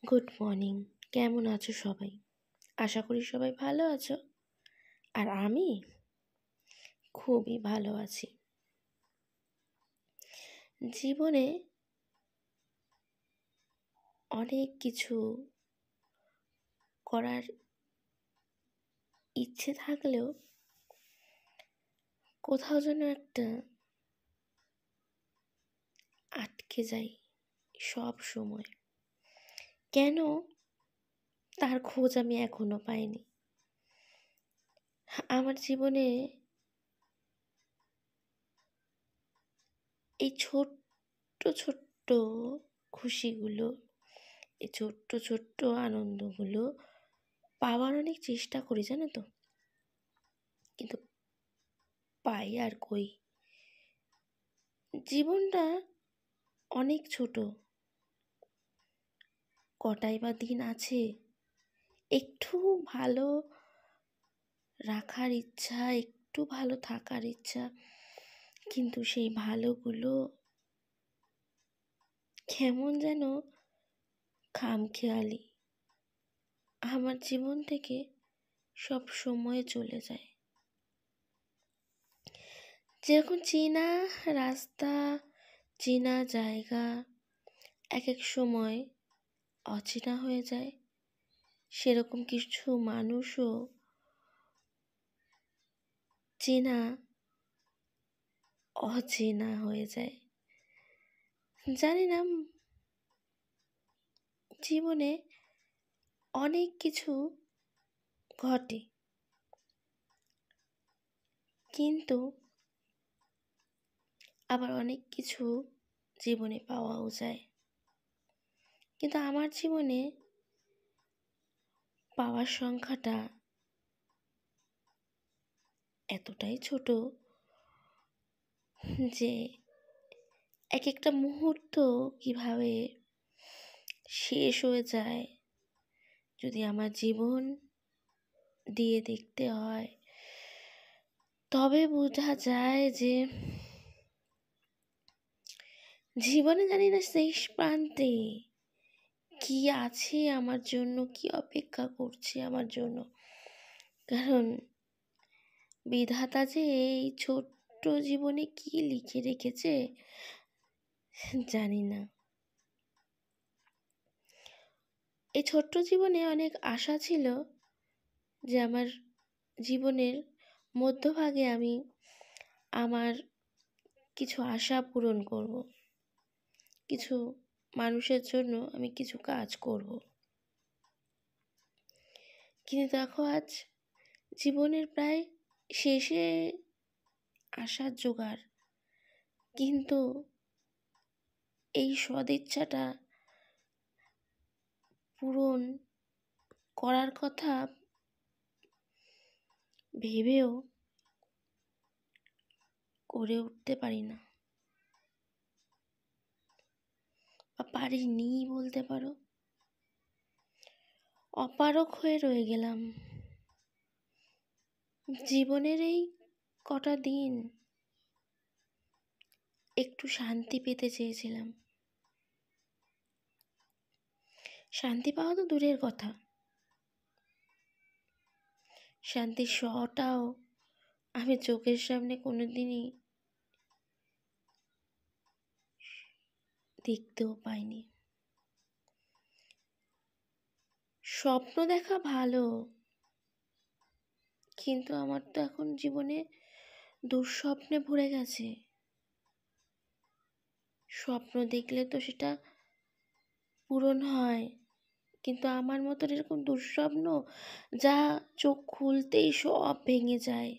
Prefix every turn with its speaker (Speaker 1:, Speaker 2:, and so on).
Speaker 1: Good morning. কেমন আছো সবাই? আশা করি সবাই ভালো আছো। আর আমি খুবই ভালো আছি। জীবনে অনেক কিছু করার ইচ্ছে থাকলেও কোথাও যেন একটা আটকে যাই সব সময়। কেন, তার খোঁজ আমি এখনো পাইনি। আমার জীবনে এই ছোট্ট ছোট্ট খুশিগুলো, এই ছোট্ট ছোট্ট আনন্দগুলো পাওয়ার অনেক চেষ্টা করি, জানো তো, কিন্তু পাই আর কই। জীবনটা অনেক ছোট, কটাই বা দিন আছে। একটু ভালো রাখার ইচ্ছা, একটু ভালো থাকার ইচ্ছা, কিন্তু সেই ভালোগুলো কেমন যেন খামখেয়ালি আমার জীবন থেকে সব সময় চলে যায়। যেরকম চেনা রাস্তা, চেনা জায়গা এক এক সময় অচেনা হয়ে যায়, সেরকম কিছু মানুষও চেনা অচেনা হয়ে যায়। জানি না, জীবনে অনেক কিছু ঘটে, কিন্তু আবার অনেক কিছু জীবনে পাওয়াও যায়। কিন্তু আমার জীবনে পাওয়ার সংখ্যাটা এতটাই ছোট যে এক একটা মুহূর্ত কিভাবে শেষ হয়ে যায় যদি আমার জীবন দিয়ে দেখতে হয়, তবে বোঝা যায় যে জীবনে জানি না শেষ প্রান্তে কি আছে আমার জন্য, কি অপেক্ষা করছে আমার জন্য। কারণ বিধাতা যে এই ছোট্ট জীবনে কি লিখে রেখেছে জানি না। এই ছোট্ট জীবনে অনেক আশা ছিল যে আমার জীবনের মধ্যভাগে আমি আমার কিছু আশা পূরণ করব, কিছু মানুষের জন্য আমি কিছু কাজ করব। কিন্তু দেখো, আজ জীবনের প্রায় শেষে আসার জোগাড়, কিন্তু এই সদিচ্ছাটা পূরণ করার কথা ভেবেও করে উঠতে পারি না, বা পারিনি বলতে পারো। অপারক হয়ে রয়ে গেলাম। জীবনের এই কটা দিন একটু শান্তি পেতে চেয়েছিলাম। শান্তি পাওয়া তো দূরের কথা, শান্তির শটাও আমি চোখের সামনে কোনোদিনই দেখতেও পাইনি। স্বপ্ন দেখা ভালো, কিন্তু আমার তো এখন জীবনে দুঃস্বপ্নে ভরে গেছে। স্বপ্ন দেখলে তো সেটা পূরণ হয়, কিন্তু আমার মতন এরকম দুঃস্বপ্ন যা চোখ খুলতেই সব ভেঙে যায়।